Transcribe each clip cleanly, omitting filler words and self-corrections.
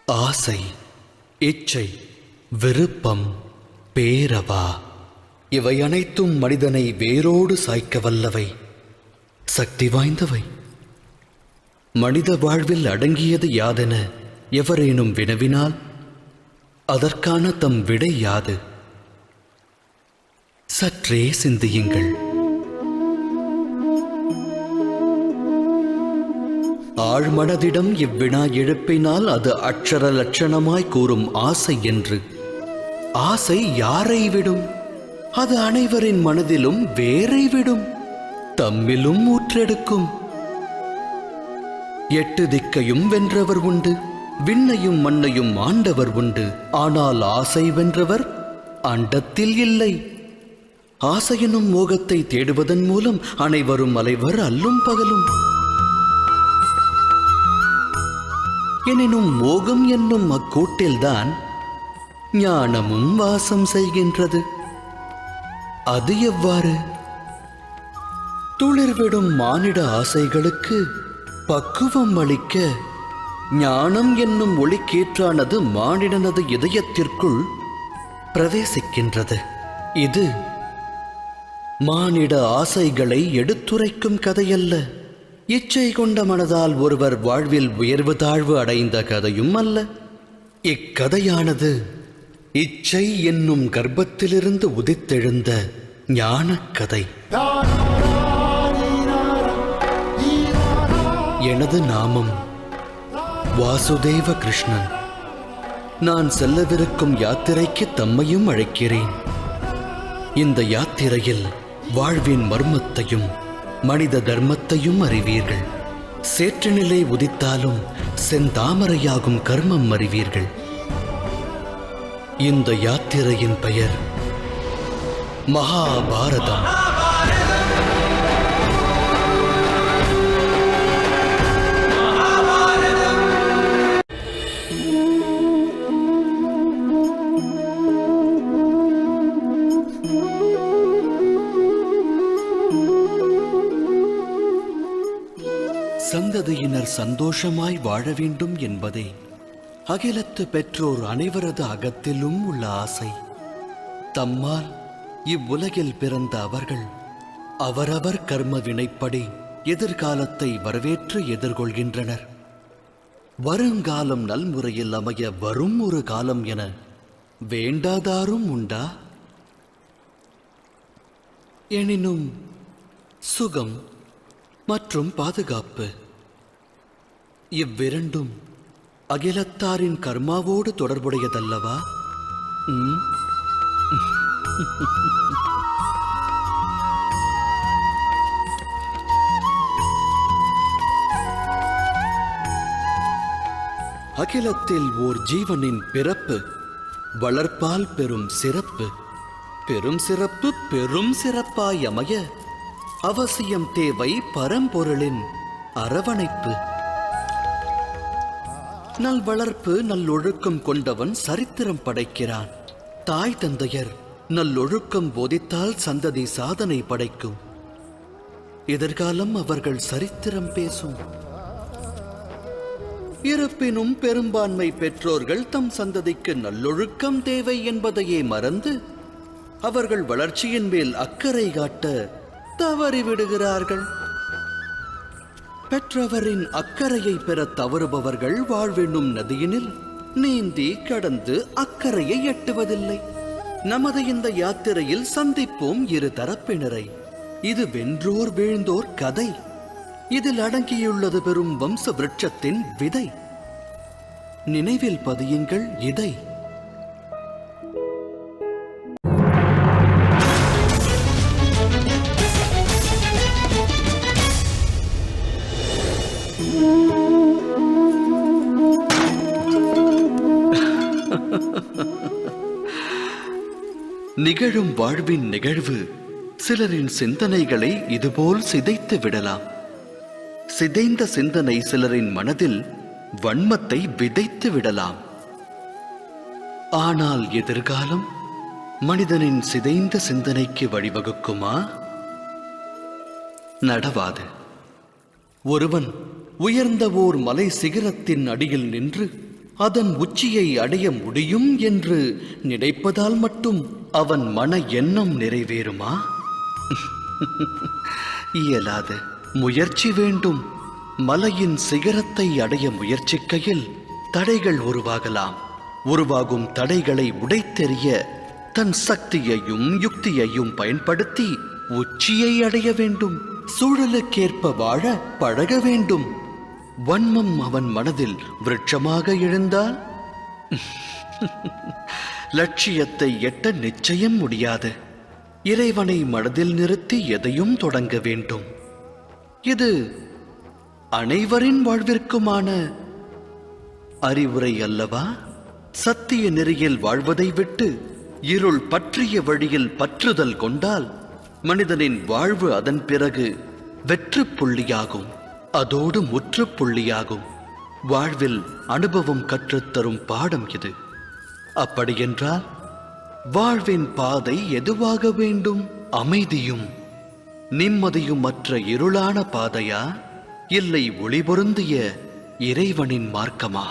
ஆசை, இச்சை, விருப்பம், பேரவா இவை அனைத்தும் மனிதனை வேரோடு சாய்க்க வல்லவை, சக்தி வாய்ந்தவை. மனித வாழ்வில் அடங்கியது யாதென எவரேனும் வினவினால் அதற்கான தம் விடை யாது? சற்றே சிந்தியுங்கள். ஆழ்மனதிடம் இவ்வினா எழுப்பினால் அது அட்சர லட்சணமாய் கூறும் ஆசை என்று. ஆசை யாரை விடும்? அது அனைவரின் மனதிலும் வேரை விடும், தம்மிலும் ஊற்றெடுக்கும். 8 திக்கையும் வென்றவர் உண்டு, விண்ணையும் மண்ணையும் ஆண்டவர் உண்டு. ஆனால் ஆசை வென்றவர் அண்டத்தில் இல்லை. ஆசையெனும் மோகத்தை தேடுவதன் மூலம் அனைவரும் அலைவர் அல்லும் பகலும். எனினும் மோகம் என்னும் அக்கூட்டில்தான் ஞானமும் வாசம் செய்கின்றது. அது எவ்வாறு? துளிர்விடும் மானிட ஆசைகளுக்கு பக்குவம் அளிக்க ஞானம் என்னும் ஒளிக்கீற்றானது மானிடனது இதயத்திற்குள் பிரவேசிக்கின்றது. இது மானிட ஆசைகளை எடுத்துரைக்கும் கதையல்ல. இச்சை கொண்ட மனதால் ஒருவர் வாழ்வில் உயர்வு தாழ்வு அடைந்த கதையும் அல்ல. இக்கதையானது இச்சை என்னும் கர்ப்பத்திலிருந்து உதித்தெழுந்த ஞானக் கதை. எனது நாமம் வாசுதேவ கிருஷ்ணன். நான் செல்லவிருக்கும் யாத்திரைக்கு தம்மையும் அழைக்கிறேன். இந்த யாத்திரையில் வாழ்வின் மர்மத்தையும் மனித தர்மத்தையும் அறிவீர்கள். சேற்றுநிலை உதித்தாலும் செந்தாமரையாகும் கர்மம் அறிவீர்கள். இந்த யாத்திரையின் பெயர் மகாபாரதம். சந்ததியினர் சந்தோஷமாய் வாழ வேண்டும் என்பதே அகிலத்து பெற்றோர் அனைவரது அகத்திலும் உள்ள ஆசை. தம்மால் இவ்வுலகில் பிறந்த அவர்கள் அவரவர் கர்ம வினைப்படி எதிர்காலத்தை வரவேற்று எதிர்கொள்கின்றனர். வருங்காலம் நல்முறையில் அமைய வரும் ஒரு காலம் என வேண்டாதாரும் உண்டா? எனினும் சுகம் மற்றும் பாதுகாப்பு இவ்விரண்டும் அகிலத்தாரின் கர்மாவோடு தொடர்புடையதல்லவா? அகிலத்தில் ஓர் ஜீவனின் பிறப்பு வளர்ப்பால் பெரும் சிறப்பு. பெரும் சிறப்பு பெரும் சிறப்பாய் அமைய அவசியம் தேவை பரம்பொருளின் அரவணைப்பு. நல் வளர்ப்பு நல்லொழுக்கம் கொண்டவன் சரித்திரம் படைக்கிறான். தாய் தந்தையர் நல்லொழுக்கம் போதித்தால் சந்ததி சாதனை படைக்கும். எதிர்காலம் அவர்கள் சரித்திரம் பேசும். இருப்பினும் பெரும்பான்மை பெற்றோர்கள் தம் சந்ததிக்கு நல்லொழுக்கம் தேவை என்பதையே மறந்து அவர்கள் வளர்ச்சியின் மேல் அக்கறை காட்ட தவறிவிடுகிறார்கள். பெற்றவரின் அக்கறையை பெற தவறுபவர்கள் வாழ்வென்னும் நதியினில் நீந்தி கடந்து அக்கறையை எட்டுவதில்லை. நமது இந்த யாத்திரையில் சந்திப்போம் இரு தரப்பினரை. இது வென்றோர் வீழ்ந்தோர் கதை. இதில் அடங்கியுள்ளது பெரும் வம்ச விருட்சத்தின் விதை. நினைவில் பதியுங்கள் இதை. நிகழும் வாழ்வின் நிகழ்வு சிலரின் சிந்தனைகளை இதுபோல் சிதைத்து விடலாம். சிதைந்த சிந்தனை சிலரின் மனதில் வன்மத்தை விதைத்து விடலாம். ஆனால் எதிர்காலம் மனிதனின் சிதைந்த சிந்தனைக்கு வழிவகுக்குமா? நடவாது. ஒருவன் உயர்ந்த ஓர் மலை சிகரத்தின் அடியில் நின்று அதன் உச்சியை அடைய முடியும் என்று நினைப்பதால் மட்டும் அவன் மன எண்ணம் நிறைவேறுமா? இயலாது. முயற்சி வேண்டும். மலையின் சிகரத்தை அடைய முயற்சிக்கையில் தடைகள் உருவாகலாம். உருவாகும் தடைகளை உடைத்தெறிய தன் சக்தியையும் யுக்தியையும் பயன்படுத்தி உச்சியை அடைய வேண்டும். சூழலுக்கேற்ப வாழ பழக வேண்டும். வன்மம் அவன் மனதில் விருட்சமாக எழுந்தால் லட்சியத்தை எட்ட நிச்சயம் முடியாது. இறைவனை மனதில் நிறுத்தி எதையும் தொடங்க வேண்டும். இது அனைவரின் வாழ்விற்குமான அறிவுரை அல்லவா? சத்திய நெறியில் வாழ்வதை விட்டு இருள் பற்றிய வழியில் பற்றுதல் கொண்டால் மனிதனின் வாழ்வு அதன் பிறகு வெற்று புள்ளியாகும். அதோடு முற்றுப்புள்ளியாகும். வாழ்வில் அனுபவம் கற்றுத்தரும் பாடம் இது. அப்படியென்றால் வாழ்வின் பாதை எதுவாக வேண்டும்? அமைதியும் நிம்மதியும் மற்ற இருளான பாதையா, இல்லை ஒளி பொருந்திய இறைவனின் மார்க்கமா?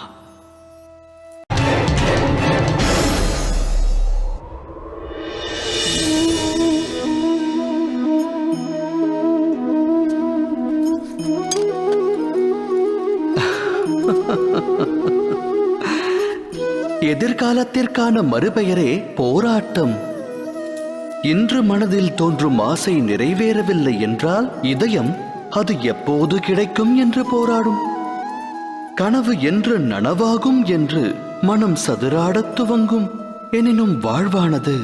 எதிர்காலத்திற்கான மறுபெயரே போராட்டம். இன்று மனதில் தோன்றும் ஆசை நிறைவேறவில்லை என்றால் இதயம் அது எப்போது கிடைக்கும் என்று போராடும். கனவு என்று நனவாகும் என்று மனம் சதுராடத் துவங்கும். எனினும் வாழ்வானது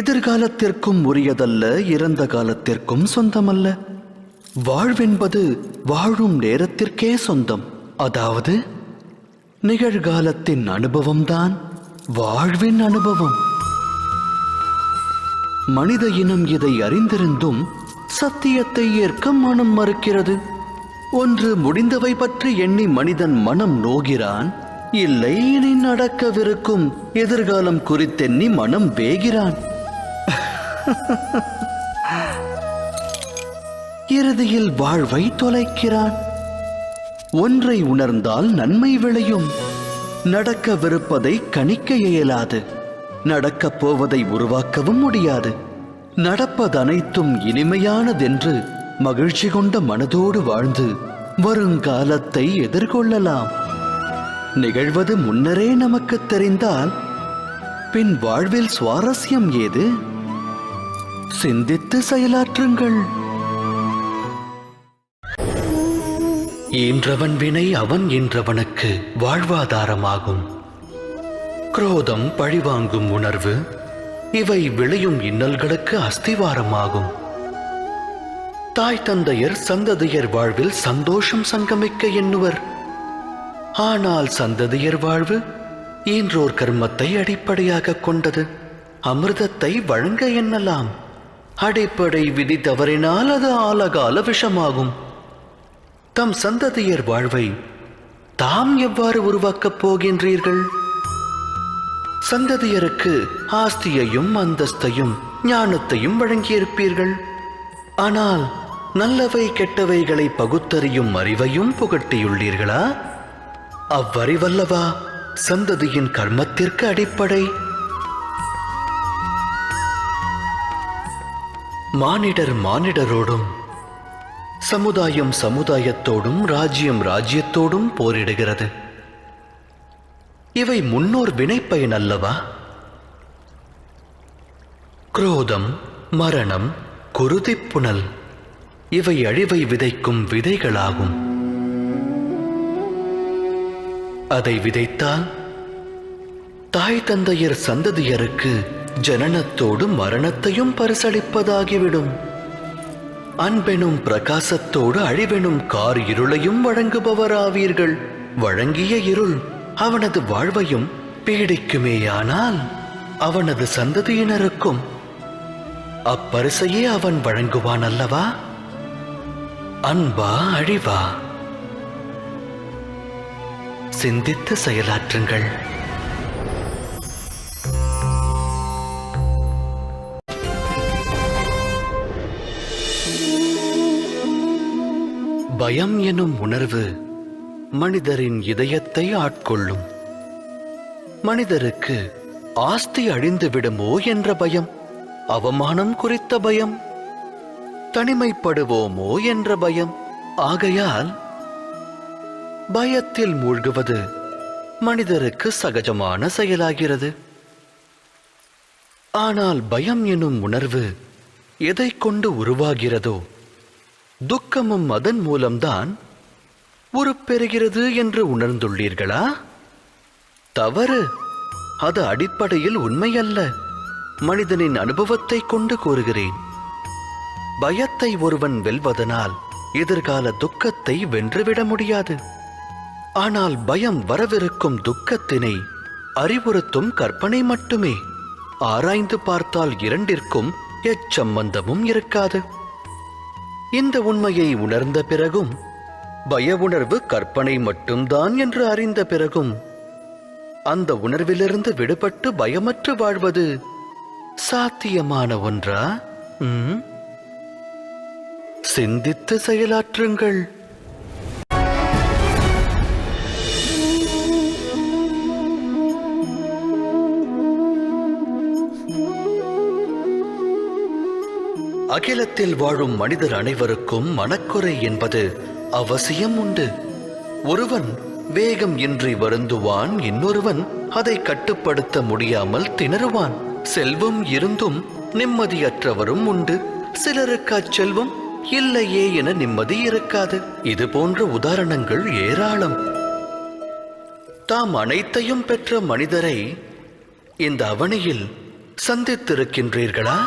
எதிர்காலத்திற்கும் உரியதல்ல, இறந்த காலத்திற்கும் சொந்தமல்ல. வாழ்வென்பது வாழும் நேரத்திற்கே சொந்தம். அதாவது நிகழ்காலத்தின் அனுபவம்தான் வாழ்வின் அனுபவம். மனித இனம் இதை அறிந்திருந்தும் சத்தியத்தை ஏற்க மனம் மறுக்கிறது. ஒன்று முடிந்தவை பற்றி எண்ணி மனிதன் மனம் நோகிறான். இல்லை, இனி நடக்கவிருக்கும் எதிர்காலம் குறித்தெண்ணி மனம் வேகிறான். இறுதியில் வாழ்வை தொலைக்கிறான். ஒன்றை உணர்ந்தால் நன்மை விளையும். நடக்கவிருப்பதை கணிக்க இயலாது. நடக்கப் போவதை உருவாக்கவும் முடியாது. நடப்பதனைத்தும் இனிமையானதென்று மகிழ்ச்சி கொண்ட மனதோடு வாழ்ந்து வருங்காலத்தை எதிர்கொள்ளலாம். நிகழ்வது முன்னரே நமக்கு தெரிந்தால் பின் வாழ்வில் சுவாரஸ்யம் ஏது? சிந்தித்து செயலாற்றுங்கள். ஈன்றவன் வினை அவன் ஈன்றவனுக்கு வாழ்வாதாரமாகும். குரோதம், பழிவாங்கும் உணர்வு இவை விளையும் இன்னல்களுக்கு அஸ்திவாரமாகும். தாய் தந்தையர் சந்ததியர் வாழ்வில் சந்தோஷம் சங்கமிக்க எண்ணுவர். ஆனால் சந்ததியர் வாழ்வு ஈன்றோர் கர்மத்தை அடிப்படையாக கொண்டது. அமிர்தத்தை வழங்க எண்ணலாம். அடிப்படை விதி தவறினால் அது ஆலகால விஷமாகும். தம் சந்ததியர் வாழ்வை தாம் எவ்வாறு உருவாக்கப் போகின்றீர்கள்? சந்ததியருக்கு ஆஸ்தியையும் அந்தஸ்தையும் ஞானத்தையும் வழங்கியிருப்பீர்கள். ஆனால் நல்லவை கெட்டவைகளை பகுத்தறியும் அறிவையும் புகட்டியுள்ளீர்களா? அவ்வறிவல்லவா சந்ததியின் கர்மத்திற்கு அடிப்படை. மானிடர் மானிடரோடும், சமுதாயம் சமுதாயத்தோடும், ராஜ்யம் ராஜ்யத்தோடும் போரிடுகிறது. இவை முன்னோர் வினைப்பயன் அல்லவா? குரோதம், மரணம், குருதிப்புணல் இவை அழிவை விதைக்கும் விதைகளாகும். அதை விதைத்தால் தாய் தந்தையர் சந்ததியருக்கு ஜனனத்தோடு மரணத்தையும் பரிசளிப்பதாகிவிடும். அன்பெனும் பிரகாசத்தோடு அழிவெனும் கார் இருளையும் வழங்குபவராவீர்கள். வழங்கிய இருள் அவனது வாழ்வையும் பீடிக்குமேயானால் அவனது சந்ததியினருக்கும் அப்பரிசையே அவன் வழங்குவான் அல்லவா? அன்பா அழிவா? சிந்தித்து செயலாற்றுங்கள். பயம் எனும் உணர்வு மனிதரின் இதயத்தை ஆட்கொள்ளும். மனிதருக்கு ஆஸ்தி அழிந்து விடுமோ என்ற பயம், அவமானம் குறித்த பயம், தனிமைப்படுவோமோ என்ற பயம். ஆகையால் பயத்தில் மூழ்குவது மனிதருக்கு சகஜமான செயலாகிறது. ஆனால் பயம் எனும் உணர்வு எதை கொண்டு உருவாகிறதோ, துக்கமும் அதன் மூலம்தான் உருப்பெறுகிறது என்று உணர்ந்துள்ளீர்களா? தவறு. அது அடிப்படையில் உண்மையல்ல. மனிதனின் அனுபவத்தை கொண்டு கூறுகிறேன். பயத்தை ஒருவன் வெல்வதனால் எதிர்கால துக்கத்தை வென்றுவிட முடியாது. ஆனால் பயம் வரவிருக்கும் துக்கத்தினை அறிவுறுத்தும் கற்பனை மட்டுமே. ஆராய்ந்து பார்த்தால் இரண்டிற்கும் எச்சம்பந்தமும் இருக்காது. இந்த உண்மையை உணர்ந்த பிறகும், பய உணர்வு கற்பனை மட்டும்தான் என்று அறிந்த பிறகும், அந்த உணர்விலிருந்து விடுபட்டு பயமற்று வாழ்வது சாத்தியமான ஒன்றா? சிந்தித்து செயலாற்றுங்கள். அகிலத்தில் வாழும் மனிதர் அனைவருக்கும் மனக்குறை என்பது அவசியம் உண்டு. ஒருவன் வேகம் இன்றி வருந்துவான், இன்னொருவன் அதை கட்டுப்படுத்த முடியாமல் திணறுவான். செல்வம் இருந்தும் நிம்மதியற்றவரும் உண்டு. சிலருக்கு அச்செல்வம் இல்லையே என நிம்மதி இருக்காது. இது போன்ற உதாரணங்கள் ஏராளம். தாம் அனைத்தையும் பெற்ற மனிதரை இந்த அவனியில் சந்தித்திருக்கின்றீர்களா?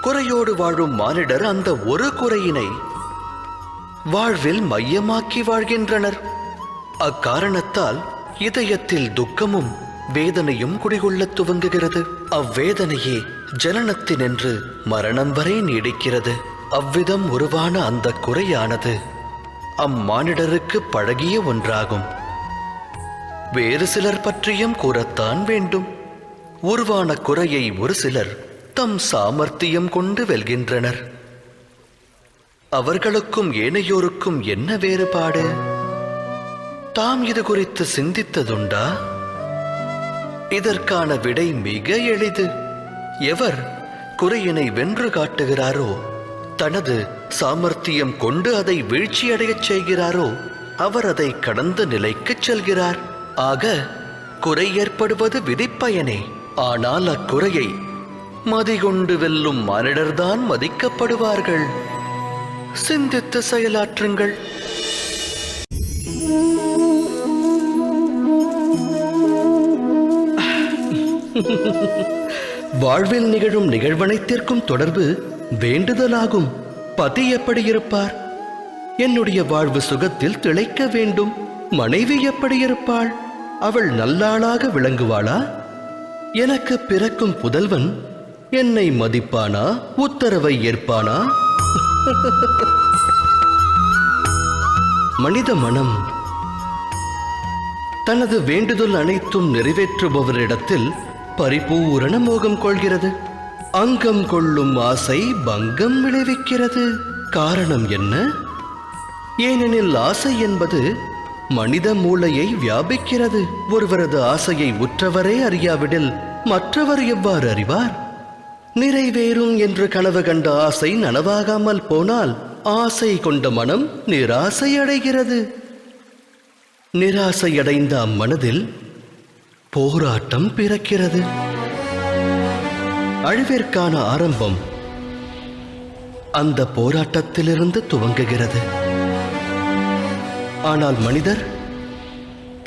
குறையோடு வாழும் மானிடர் அந்த ஒரு குறையினை வாழ்வில் மையமாக்கி வாழ்கின்றனர். அக்காரணத்தால் இதயத்தில் துக்கமும் வேதனையும் குடிகொள்ள துவங்குகிறது. அவ்வேதனையே ஜனனத்தினின்று மரணம் வரை நீடிக்கிறது. அவ்விதம் உருவான அந்த குறையானது அம்மானிடருக்கு பழகிய ஒன்றாகும். வேறு சிலர் பற்றியும் கூறத்தான் வேண்டும். உருவான குறையை ஒரு சிலர் தம் சாமர்த்தியம் கொண்டு வெல்கின்றனர். அவர்களுக்கும் ஏனையோருக்கும் என்ன வேறுபாடு? தாம் இது குறித்து சிந்தித்ததுண்டா? இதற்கான விடை மிக எளிது. எவர் குறையினை வென்று காட்டுகிறாரோ, தனது சாமர்த்தியம் கொண்டு அதை வீழ்ச்சியடையச் செய்கிறாரோ, அவர் அதை கடந்த நிலைக்குச் செல்கிறார். ஆக குறை ஏற்படுவது விதிப்பயனே. ஆனால் அக்குறையை மதிகொண்டு வெல்லும் மானிடர்தான் மதிக்கப்படுவார்கள். சிந்தித்து செயலாற்றுங்கள். வாழ்வில் நிகழும் நிகழ்வனைத்திற்கும் தொடர்பு வேண்டுதலாகும். பதி எப்படி இருப்பார்? என்னுடைய வாழ்வு சுகத்தில் திளைக்க வேண்டும். மனைவி எப்படி இருப்பாள்? அவள் நல்லாளாக விளங்குவாளா? எனக்கு பிறக்கும் புதல்வன் என்னை மதிப்பானா? உத்தரவை ஏற்பானா? மனித மனம் தனது வேண்டுதல் அனைத்தும் நிறைவேற்றுபவரிடத்தில் பரிபூரண மோகம் கொள்கிறது. அங்கம் கொள்ளும் ஆசை பங்கம் விளைவிக்கிறது. காரணம் என்ன? ஏனெனில் ஆசை என்பது மனித மூளையை நிறைவேறும் என்று கனவு கண்ட ஆசை நனவாகாமல் போனால் ஆசை கொண்ட மனம் நிராசை அடைகிறது. நிராசையடைந்த அம்மனதில் போராட்டம் பிறக்கிறது. அழிவிற்கான ஆரம்பம் அந்த போராட்டத்திலிருந்து துவங்குகிறது. ஆனால் மனிதர்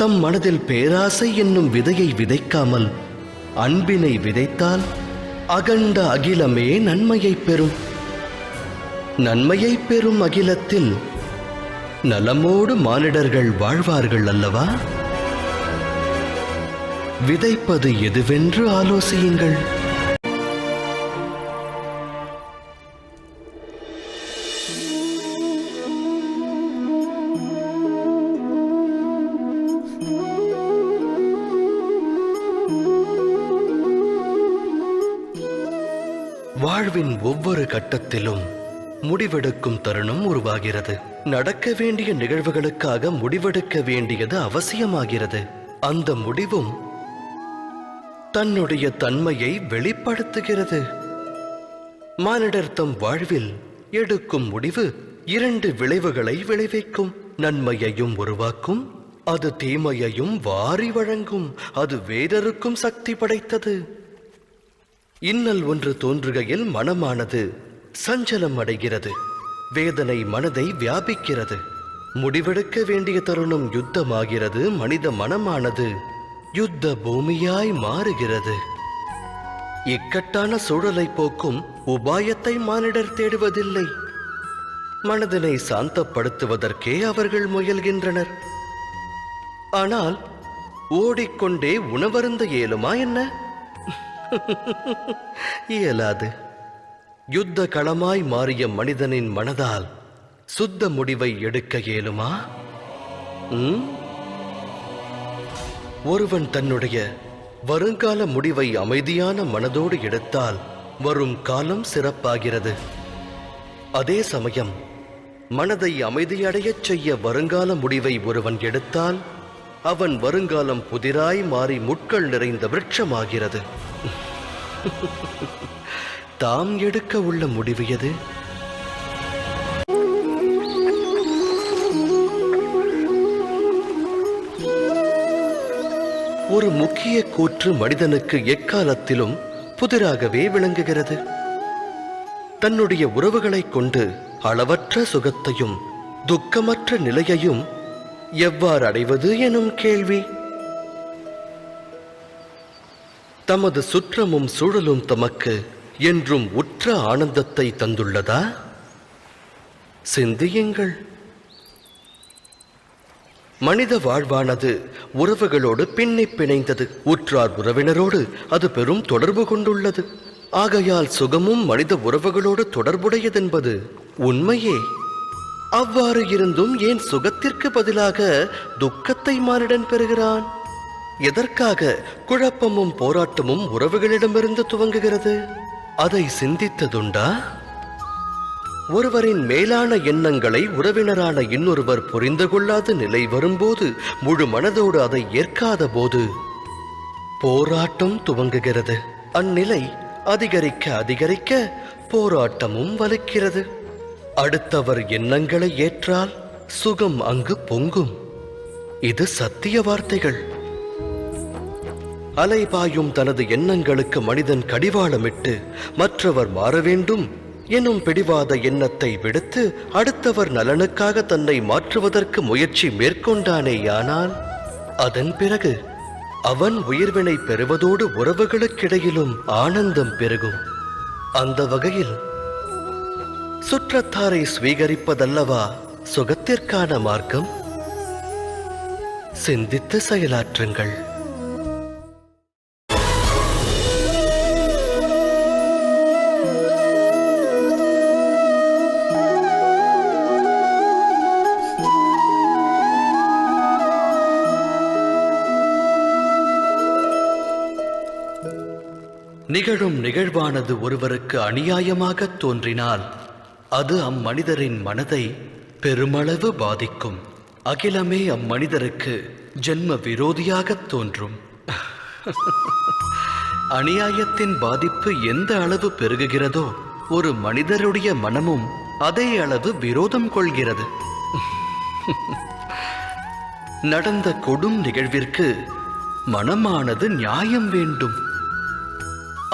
தம் மனதில் பேராசை என்னும் விதையை விதைக்காமல் அன்பினை விதைத்தால் அகண்ட அகிலமே நன்மையை பெறும். நன்மையை பெறும் அகிலத்தில் நலமோடு மானிடர்கள் வாழ்வார்கள் அல்லவா? விதைப்பது எதுவென்று ஆலோசியுங்கள். வாழ்வின் ஒவ்வொரு கட்டத்திலும் முடிவெடுக்கும் தருணம் உருவாகிறது. நடக்க வேண்டிய நிகழ்வுகளுக்காக முடிவெடுக்க வேண்டியது அவசியமாகிறது. அந்த முடிவும் தன்னுடைய தன்மையை வெளிப்படுத்துகிறது. மானிடர் தம் வாழ்வில் எடுக்கும் முடிவு 2 விளைவுகளை விளைவிக்கும். நன்மையையும் உருவாக்கும், அது தீமையையும் வாரி வழங்கும். அது வேறொருக்கும் சக்தி படைத்தது. இன்னல் ஒன்று தோன்றுகையில் மனமானது சஞ்சலம் அடைகிறது. வேதனை மனதை வியாபிக்கிறது. முடிவெடுக்க வேண்டிய தருணம் யுத்தமாகிறது. மனித மனமானது யுத்த பூமியாய் மாறுகிறது. இக்கட்டான சூழலை போக்கும் உபாயத்தை மானிடர் தேடுவதில்லை. மனதினை சாந்தப்படுத்துவதற்கே அவர்கள் முயல்கின்றனர். ஆனால் ஓடிக்கொண்டே உணவருந்த இயலுமா என்ன? இயலாது. யுத்த களமாய் மாறிய மனிதனின் மனதால் சுத்த முடிவை எடுக்க இயலுமா? ஒருவன் தன்னுடைய வருங்கால முடிவை அமைதியான மனதோடு எடுத்தால் வரும் காலம் சிறப்பாகிறது. அதே சமயம் மனதை அமைதியடையச் செய்ய வருங்கால முடிவை ஒருவன் எடுத்தால் அவன் வருங்காலம் புதிராய் மாறி முட்கள் நிறைந்த விருட்சமாகிறது. தாம் எடுக்க உள்ள முடிவு எது? ஒரு முக்கிய கூற்று மனிதனுக்கு எக்காலத்திலும் புதிராகவே விளங்குகிறது. தன்னுடைய உறவுகளை கொண்டு அளவற்ற சுகத்தையும் துக்கமற்ற நிலையையும் எவ்வாறு அடைவது எனும் கேள்வி. தமது சுற்றமும் சூழலும் தமக்கு என்றும் உற்ற ஆனந்தத்தை தந்துள்ளதா? சிந்தியுங்கள். மனித வாழ்வானது உறவுகளோடு பின்னி பிணைந்தது. உற்றார் உறவினரோடு அது பெரும் தொடர்பு கொண்டுள்ளது. ஆகையால் சுகமும் மனித உறவுகளோடு தொடர்புடையதென்பது உண்மையே. அவ்வாறு இருந்தும் ஏன் சுகத்திற்கு பதிலாக துக்கத்தை மானிடன் பெறுகிறான்? எதற்காக குழப்பமும் போராட்டமும் உறவுகளிடமிருந்து துவங்குகிறது? அதை சிந்தித்ததுண்டா? ஒருவரின் மேலான எண்ணங்களை உறவினரான இன்னொருவர் புரிந்து கொள்ளாத நிலை வரும்போது, முழு மனதோடு அதை ஏற்காத போது போராட்டம் துவங்குகிறது. அந்நிலை அதிகரிக்க அதிகரிக்க போராட்டமும் வலுக்கிறது. அடுத்தவர் எண்ணங்களை ஏற்றால் சுகம் அங்கு பொங்கும். இது சத்திய வார்த்தைகள். அலைபாயும் தனது எண்ணங்களுக்கு மனிதன் கடிவாளமிட்டு மற்றவர் மாற வேண்டும் எனும் பிடிவாத எண்ணத்தை விடுத்து அடுத்தவர் நலனுக்காக தன்னை மாற்றுவதற்கு முயற்சி மேற்கொண்டானேயானால் அதன் பிறகு அவன் உயிர்வினை பெறுவதோடு உறவுகளுக்கிடையிலும் ஆனந்தம் பெருகும். அந்த வகையில் சுற்றத்தாரை ஸ்வீகரிப்பதல்லவா சுகத்திற்கான மார்க்கம்? சிந்தித்து செயலாற்றுங்கள். நிகழும் நிகழ்வானது ஒருவருக்கு அநியாயமாக தோன்றினால் அது அம்மனிதரின் மனதை பெருமளவு பாதிக்கும். அகிலமே அம்மனிதருக்கு ஜென்ம விரோதியாக தோன்றும். அநியாயத்தின் பாதிப்பு எந்த அளவு பெருகுகிறதோ ஒரு மனிதருடைய மனமும் அதே அளவு விரோதம் கொள்கிறது. நடந்த கொடும் நிகழ்விற்கு மனமானது நியாயம் வேண்டும்.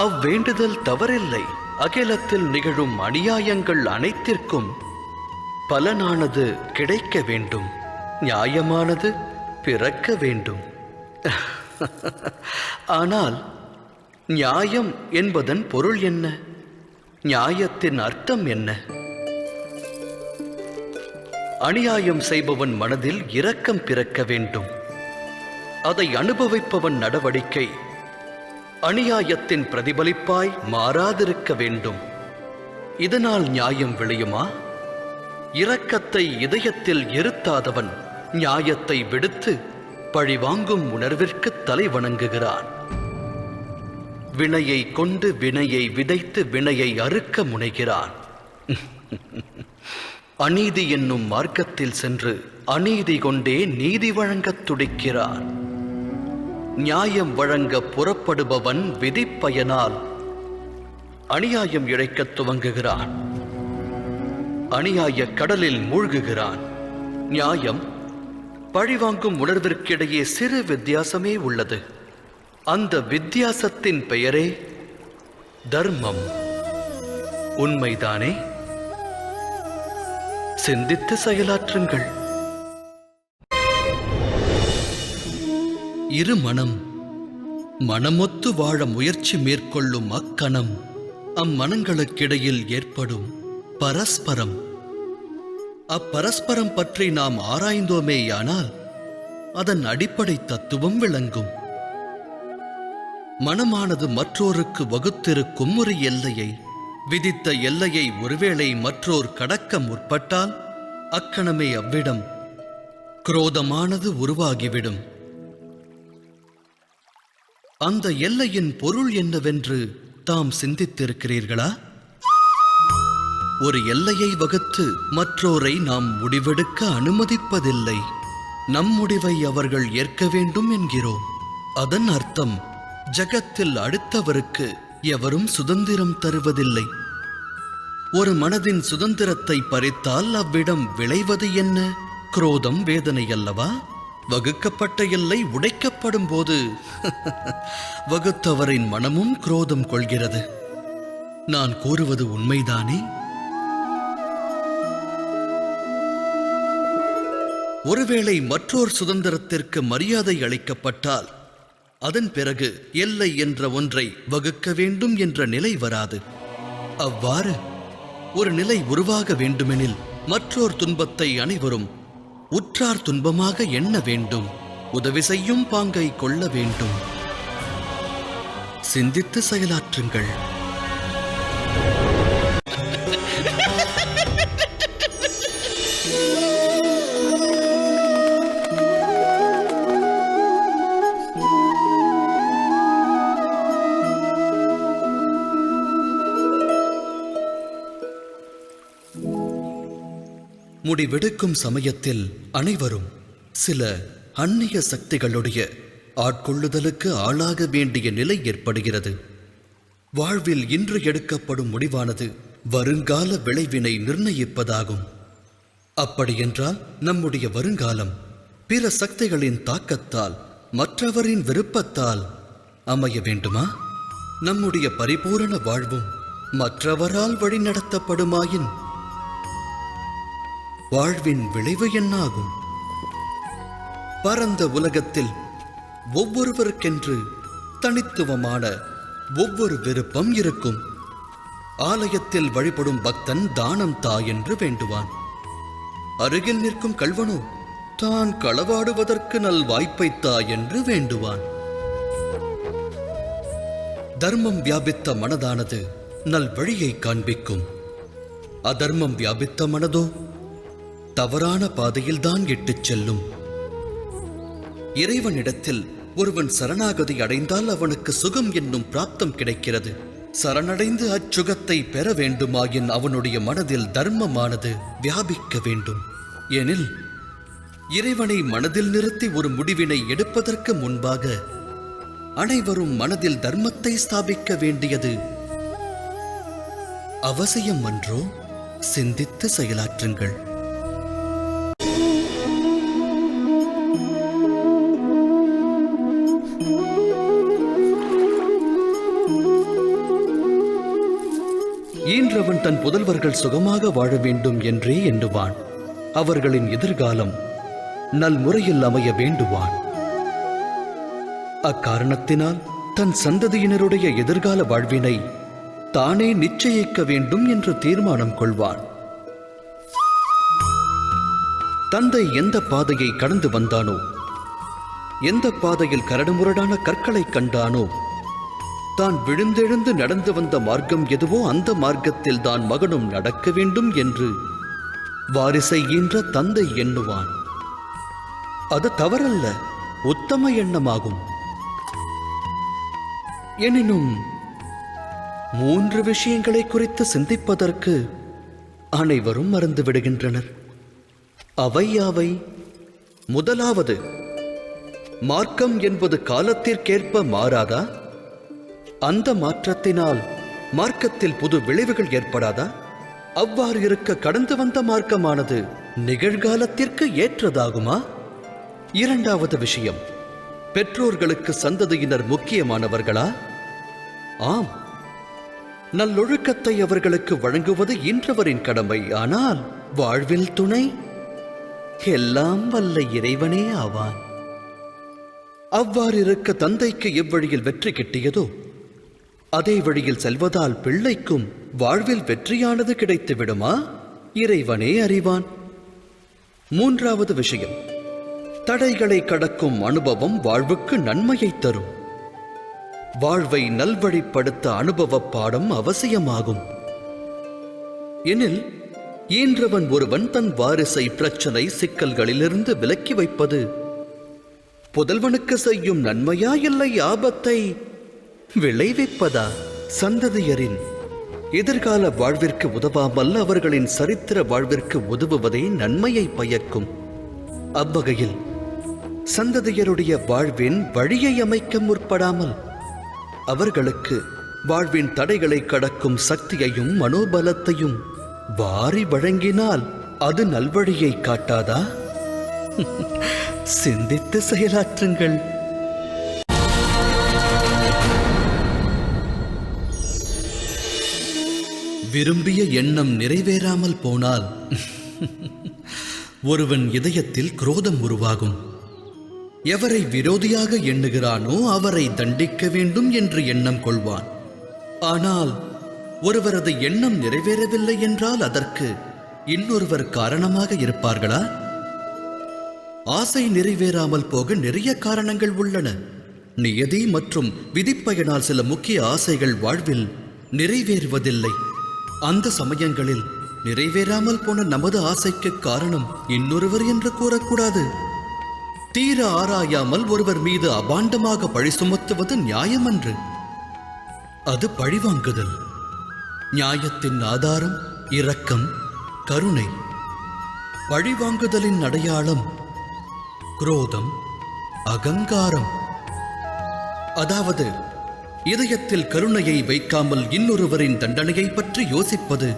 அவ்வேண்டுதல் தவறில்லை. அகிலத்தில் நிகழும் அநியாயங்கள் அனைத்திற்கும் பலனானது கிடைக்க வேண்டும். நியாயமானது பிறக்க வேண்டும். ஆனால் நியாயம் என்பதன் பொருள் என்ன? நியாயத்தின் அர்த்தம் என்ன? அநியாயம் செய்பவன் மனதில் இரக்கம் பிறக்க வேண்டும். அதை அனுபவிப்பவன் நடவடிக்கை அநியாயத்தின் பிரதிபலிப்பாய் மாறாதிருக்க வேண்டும். இதனால் நியாயம் விளையுமா? இரக்கத்தை இதயத்தில் இருத்தாதவன் நியாயத்தை விடுத்து பழிவாங்கும் உணர்விற்கு தலை வணங்குகிறான். வினையை கொண்டு வினையை விதைத்து வினையை அறுக்க முனைகிறான். அநீதி என்னும் மார்க்கத்தில் சென்று அநீதி கொண்டே நீதி வழங்கத் துடிக்கிறான். நியாயம் வழங்க புறப்படுபவன் விதிப்பயனால் அநியாயம் இழைக்கத் துவங்குகிறான். அநியாய கடலில் மூழ்குகிறான். நியாயம் பழிவாங்கும் உணர்விற்கிடையே சிறு வித்தியாசமே உள்ளது. அந்த வித்தியாசத்தின் பெயரே தர்மம். உண்மைதானே? சிந்தித்து செயலாற்றுங்கள். இரு மனமொத்து வாழ முயற்சி மேற்கொள்ளும் அக்கணம் அம்மனங்களுக்கிடையில் ஏற்படும் பரஸ்பரம். அப்பரஸ்பரம் பற்றி நாம் ஆராய்ந்தோமேயானால் அதன் அடிப்படை தத்துவம் விளங்கும். மனமானது மற்றோருக்கு வகுத்திருக்கும் ஒரு எல்லையை, விதித்த எல்லையை ஒருவேளை மற்றோர் கடக்க முற்பட்டால் அக்கணமே அவ்விடம் குரோதமானது உருவாகிவிடும். அந்த எல்லையின் பொருள் என்னவென்று தாம் சிந்தித்திருக்கிறீர்களா? ஒரு எல்லையை வகுத்து மற்றோரை நாம் முடிவெடுக்க அனுமதிப்பதில்லை. நம் முடிவை அவர்கள் ஏற்க வேண்டும் என்கிறோம். அதன் அர்த்தம் ஜகத்தில் அடுத்தவருக்கு எவரும் சுதந்திரம் தருவதில்லை. ஒரு மனதின் சுதந்திரத்தை பறித்தால் அவ்விடம் விளைவது என்ன? குரோதம், வேதனை அல்லவா? வகுக்கப்பட்ட எல்லை உடைக்கப்படும் போது வகுத்தவரின் மனமும் குரோதம் கொள்கிறது. நான் கூறுவது உண்மைதானே? ஒருவேளை மற்றோர் சுதந்திரத்திற்கு மரியாதை அளிக்கப்பட்டால் அதன் பிறகு எல்லை என்ற ஒன்றை வகுக்க வேண்டும் என்ற நிலை வராது. அவ்வாறு ஒரு நிலை உருவாக வேண்டுமெனில் மற்றோர் துன்பத்தை அனைவரும் உற்றார் துன்பமாக எண்ண வேண்டும். உதவி செய்யும் பாங்கை கொள்ள வேண்டும். சிந்தித்து செயலாற்றுங்கள். முடிவெடுக்கும் சமயத்தில் அனைவரும் சில அந்நிய சக்திகளுடைய ஆட்கொள்ளுதலுக்கு ஆளாக வேண்டிய நிலை ஏற்படுகிறது. வாழ்வில் இன்று எடுக்கப்படும் முடிவானது வருங்கால விளைவினை நிர்ணயிப்பதாகும். அப்படியென்றால் நம்முடைய வருங்காலம் பிற சக்திகளின் தாக்கத்தால், மற்றவரின் விருப்பத்தால் அமைய வேண்டுமா? நம்முடைய பரிபூரண வாழ்வும் மற்றவரால் வழிநடத்தப்படுமாயின் வாழ்வின் விளைவு என்னாகும்? பரந்த உலகத்தில் ஒவ்வொருவருக்கென்று தனித்துவமான ஒவ்வொரு விருப்பம் இருக்கும். ஆலயத்தில் வழிபடும் பக்தன் தானம் தா என்று வேண்டுவான். அருகில் நிற்கும் கள்வனோ தான் களவாடுவதற்கு நல் வாய்ப்பை தா என்று வேண்டுவான். தர்மம் வியாபித்த மனதானது நல் வழியை காண்பிக்கும். அதர்மம் வியாபித்த மனதோ தவறான பாதையில்தான் இட்டுச் செல்லும். இறைவனிடத்தில் ஒருவன் சரணாகதி அடைந்தால் அவனுக்கு சுகம் என்னும் பிராப்தம் கிடைக்கிறது. சரணடைந்து அச்சுகத்தை பெற வேண்டுமாயின் அவனுடைய மனதில் தர்மமானது வியாபிக்க வேண்டும். எனில் இறைவனை மனதில் நிறுத்தி ஒரு முடிவினை எடுப்பதற்கு முன்பாக அனைவரும் மனதில் தர்மத்தை ஸ்தாபிக்க வேண்டியது அவசியம் அன்றோ? சிந்தித்து செயலாற்றுங்கள். ஈன்றவன் தன் புதல்வர்கள் சுகமாக வாழ வேண்டும் என்றே எண்ணுவான். அவர்களின் எதிர்காலம் நல்முறையில் அமைய வேண்டுவான். அக்காரணத்தினால் தன் சந்ததியினருடைய எதிர்கால வாழ்வினை தானே நிச்சயிக்க வேண்டும் என்று தீர்மானம் கொள்வான். தந்தை எந்த பாதையை கடந்து வந்தானோ, எந்த பாதையில் கரடுமுரடான கற்களை கண்டானோ, தான் விழுந்தெழுந்து நடந்து வந்த மார்க்கம் எதுவோ அந்த மார்க்கத்தில் தான் மகனும் நடக்க வேண்டும் என்று வாரிசை ஈன்ற தந்தை எண்ணுவான். அது தவறல்ல, உத்தம எண்ணமாகும். எனினும் 3 விஷயங்களை குறித்து சிந்திப்பதற்கு அனைவரும் மறந்து விடுகின்றனர். அவை யாவை? முதலாவது, மார்க்கம் என்பது காலத்திற்கேற்ப மாறாதா? அந்த மாற்றத்தினால் மார்க்கத்தில் புது விளைவுகள் ஏற்படாதா? அவ்வாறு இருக்க கடந்து வந்த மார்க்கமானது நிகழ்காலத்திற்கு ஏற்றதாகுமா? இரண்டாவது விஷயம், பெற்றோர்களுக்கு சந்ததியினர் முக்கியமானவர்களா? ஆம், நல்லொழுக்கத்தை அவர்களுக்கு வழங்குவது ஈன்றவரின் கடமை. ஆனால் வாழ்வில் துணை எல்லாம் வல்ல இறைவனே ஆவான். அவ்வாறு இருக்க தந்தைக்கு எவ்வழியில் வெற்றி கிட்டியதோ அதே வழியில் செல்வதால் பிள்ளைக்கும் வாழ்வில் வெற்றியானது கிடைத்து விடுமா? இறைவனே அறிவான். மூன்றாவது விஷயம், தடைகளை கடக்கும் அனுபவம் வாழ்வுக்கு நன்மையை தரும். வாழ்வை நல்வழிப்படுத்த அனுபவ பாடம் அவசியமாகும். எனில் ஈன்றவன் ஒருவன் தன் வாரிசை பிரச்சனை சிக்கல்களிலிருந்து விலக்கி வைப்பது புதல்வனுக்கு செய்யும் நன்மையா, இல்லை ஆபத்தை விளைவிப்பதா? சந்ததியரின் எதிர்கால வாழ்விற்கு உதவாமல் அவர்களின் சரித்திர வாழ்விற்கு உதவுவதே நன்மையை பயக்கும். அவ்வகையில் சந்ததியருடைய வாழ்வின் வழியை அமைக்க முற்படாமல் அவர்களுக்கு வாழ்வின் தடைகளை கடக்கும் சக்தியையும் மனோபலத்தையும் வாரி வழங்கினால் அது நல்வழியை காட்டாதா? சிந்தித்து செயலாற்றுங்கள். விரும்பிய எண்ணம் நிறைவேறாமல் போனால் ஒருவன் இதயத்தில் குரோதம் உருவாகும். எவரை விரோதியாக எண்ணுகிறானோ அவரை தண்டிக்க வேண்டும் என்று எண்ணம் கொள்வான். ஆனால் ஒருவரது எண்ணம் நிறைவேறவில்லை என்றால் அதற்கு இன்னொருவர் காரணமாக இருப்பார்களா? ஆசை நிறைவேறாமல் போக நிறைய காரணங்கள் உள்ளன. நியதி மற்றும் விதிப்பயனால் சில முக்கிய ஆசைகள் வாழ்வில் நிறைவேறுவதில்லை. அந்த சமயங்களில் நிறைவேறாமல் போன நமது ஆசைக்கு காரணம் இன்னொருவர் என்று கூறக்கூடாது. தீர ஆராயாமல் ஒருவர் மீது அபாண்டமாக பழி சுமத்துவது நியாயமன்று. அது பழிவாங்குதல். நியாயத்தின் ஆதாரம் இரக்கம், கருணை. பழிவாங்குதலின் அடையாளம் குரோதம், அகங்காரம். அதாவது இதயத்தில் கருணையை வைக்காமல் இன்னொருவரின் தண்டனையை பற்றி யோசிப்பது,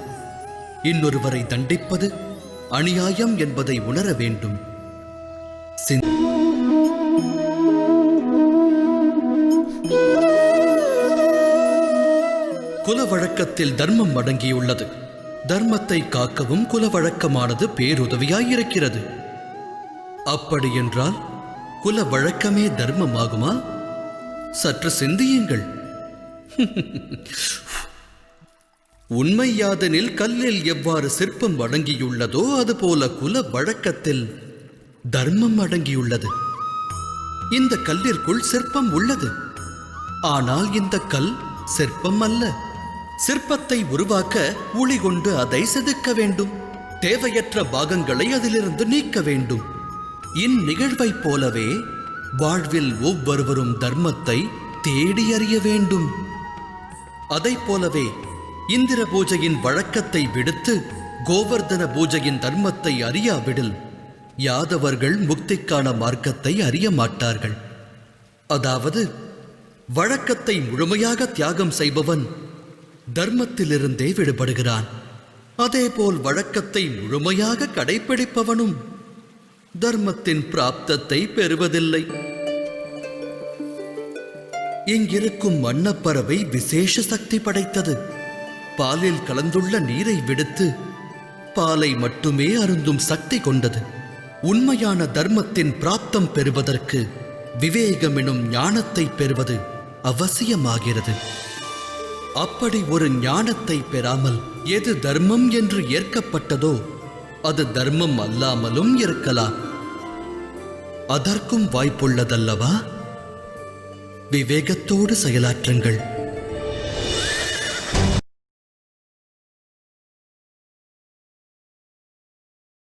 இன்னொருவரை தண்டிப்பது அநியாயம் என்பதை உணர வேண்டும். குல வழக்கத்தில் தர்மம் அடங்கியுள்ளது. தர்மத்தை காக்கவும் குல வழக்கமானது பேருதவியாயிருக்கிறது. அப்படியென்றால் குல வழக்கமே தர்மமாகுமா? சற்று சிந்தியுங்கள். உண்மை யாதெனில் கல்லில் எவ்வாறு சிற்பம் அடங்கியுள்ளதோ அதுபோல குல வழக்கத்தில் தர்மம் அடங்கியுள்ளது. இந்த கல்லிற்குள் சிற்பம் உள்ளது. ஆனால் இந்த கல் சிற்பம் அல்ல. சிற்பத்தை உருவாக்க உளி கொண்டு அதை செதுக்க வேண்டும். தேவையற்ற பாகங்களை அதிலிருந்து நீக்க வேண்டும். இந்நிகழ்வைப் போலவே வாழ்வில் ஒவ்வொருவரும் தர்மத்தை தேடி அறிய வேண்டும். அதைப் போலவே இந்திர பூஜையின் வழக்கத்தை விடுத்து கோவர்தன பூஜையின் தர்மத்தை அறியாவிடில் யாதவர்கள் முக்திக்கான மார்க்கத்தை அறிய மாட்டார்கள். அதாவது வழக்கத்தை முழுமையாக தியாகம் செய்பவன் தர்மத்திலிருந்தே விடுபடுகிறான். அதேபோல் வழக்கத்தை முழுமையாக கடைப்பிடிப்பவனும் தர்மத்தின் பிராப்தத்தை பெறுவதில்லை. இங்கிருக்கும் வண்ணப்பறவை விசேஷ சக்தி படைத்தது. பாலில் கலந்துள்ள நீரை விடுத்து பாலை மட்டுமே அருந்தும் சக்தி கொண்டது. உண்மையான தர்மத்தின் பிராப்தம் பெறுவதற்கு விவேகம் எனும் ஞானத்தை பெறுவது அவசியமாகிறது. அப்படி ஒரு ஞானத்தை பெறாமல் எது தர்மம் என்று ஏற்கப்பட்டதோ அது தர்மம் அல்லாமலும் இருக்கலாம். அதற்கும் வாய்ப்புள்ளதல்லவா? விவேகத்தோடு செயலாற்றுங்கள்.